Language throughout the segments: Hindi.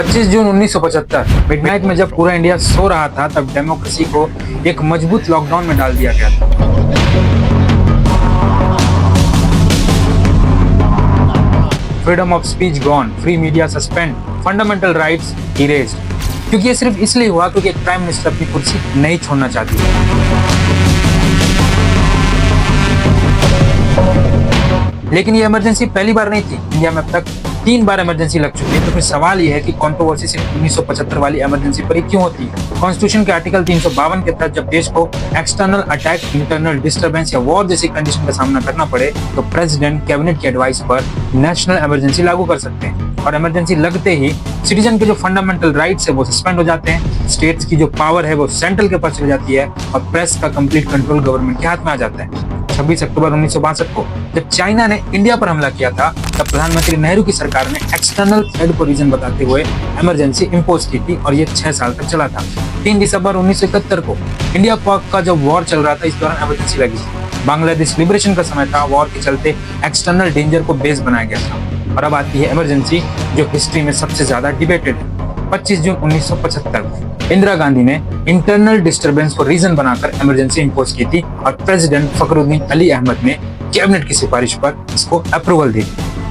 25 जून 1975 मिडनाइट में जब पूरा इंडिया सो रहा था, तब डेमोक्रेसी को एक मजबूत लॉकडाउन में डाल दिया गया था। Freedom of speech gone, free media suspend, fundamental rights erased. क्योंकि ये सिर्फ इसलिए हुआ क्योंकि एक प्राइम मिनिस्टर अपनी कुर्सी नहीं छोड़ना चाहती है। लेकिन ये इमरजेंसी पहली बार नहीं थी। इंडिया में अब तक 3 बार इमरजेंसी लग चुकी है। तो फिर सवाल ये है कि कंट्रोवर्सी सिर्फ 1975 वाली इमरजेंसी पर ही क्यों होती है। कॉन्स्टिट्यूशन के आर्टिकल 352 के तहत जब देश को एक्सटर्नल अटैक, इंटरनल डिस्टर्बेंस या वॉर जैसी कंडीशन का सामना करना पड़े, तो प्रेसिडेंट कैबिनेट की एडवाइस पर नेशनल इमरजेंसी लागू कर सकते हैं। और इमरजेंसी लगते ही सिटीजन के जो फंडामेंटल राइट्स है वो सस्पेंड हो जाते हैं, स्टेट्स की जो पावर है वो सेंट्रल के पास चली जाती है और प्रेस का कंप्लीट कंट्रोल गवर्नमेंट के हाथ में आ जाता है। 26 अक्टूबर 1962 को जब चाइना ने इंडिया पर हमला किया था, तब प्रधानमंत्री नेहरू की सरकार ने एक्सटर्नल थ्रेट को रीजन बताते हुए इमरजेंसी इंपोज की थी और ये 6 साल तक चला था। 3 दिसंबर 1971 को इंडिया पाक का जब वॉर चल रहा था, इस दौरान इमरजेंसी लगी थी। बांग्लादेश लिबरेशन का समय था, वॉर के चलते एक्सटर्नल डेंजर को बेस बनाया गया था। और अब आती है इमरजेंसी, जो हिस्ट्री में सबसे ज्यादा डिबेटेड है। 25 जून 1975 को इंदिरा गांधी ने इंटरनल डिस्टर्बेंस को रीजन बनाकर इमरजेंसी इंपोज की थी और प्रेसिडेंट फखरुद्दीन अली अहमद ने कैबिनेट की सिफारिश पर इसको अप्रूवल दी।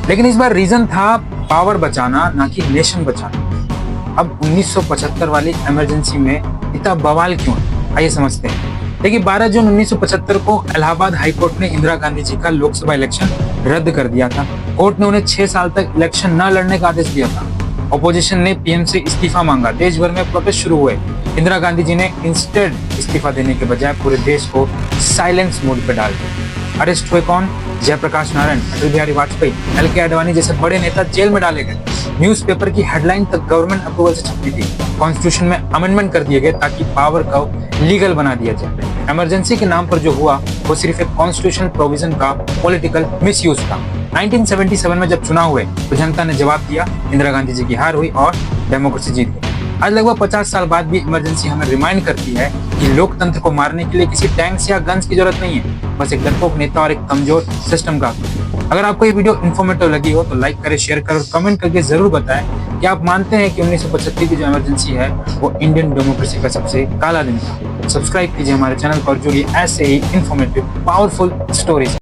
लेकिन इस बार रीजन था पावर बचाना, ना कि नेशन बचाना। अब 1975 वाली इमरजेंसी में इतना बवाल क्यों है, आइए समझते हैं। देखिए, 12 जून 1975 को इलाहाबाद हाईकोर्ट ने इंदिरा गांधी जी का लोकसभा इलेक्शन रद्द कर दिया था। कोर्ट ने उन्हें 6 साल तक इलेक्शन न लड़ने का आदेश दिया था। ऑपोजिशन ने पीएम से इस्तीफा मांगा, देश भर में प्रोटेस्ट शुरू हुए। इंदिरा गांधी जी ने इंस्टेड इस्तीफा देने के बजाय पूरे देश को साइलेंस मोड पर डाल दिया। अरेस्ट हुए कौन? जयप्रकाश नारायण, अटल बिहारी वाजपेयी, एल.के. आडवाणी जैसे बड़े नेता जेल में डाले गए। न्यूज़पेपर की हेडलाइन तक गवर्नमेंट अप्रूवल से छपती थी। कॉन्स्टिट्यूशन में अमेंडमेंट कर दिए गए ताकि पावर को लीगल बना दिया जाए। इमरजेंसी के नाम पर जो हुआ वो सिर्फ एक कॉन्स्टिट्यूशनल प्रोविजन का पॉलिटिकल मिसयूज था। 1977 में जब चुनाव हुए तो जनता ने जवाब दिया, इंदिरा गांधी जी की हार हुई और डेमोक्रेसी जीत गई। आज लगभग 50 साल बाद भी इमरजेंसी हमें रिमाइंड करती है कि लोकतंत्र को मारने के लिए किसी टैंक्स या गन्स की जरूरत नहीं है, बस एक डरपोक नेता और एक कमजोर सिस्टम का। अगर आपको ये वीडियो इन्फॉर्मेटिव लगी हो तो लाइक करें, शेयर करें और कमेंट करके जरूर बताएं कि आप मानते हैं कि 1975 की जो इमरजेंसी है वो इंडियन डेमोक्रेसी का सबसे काला दिन था। सब्सक्राइब कीजिए हमारे चैनल पर, जुड़िए ऐसे ही इन्फॉर्मेटिव पावरफुल स्टोरीज।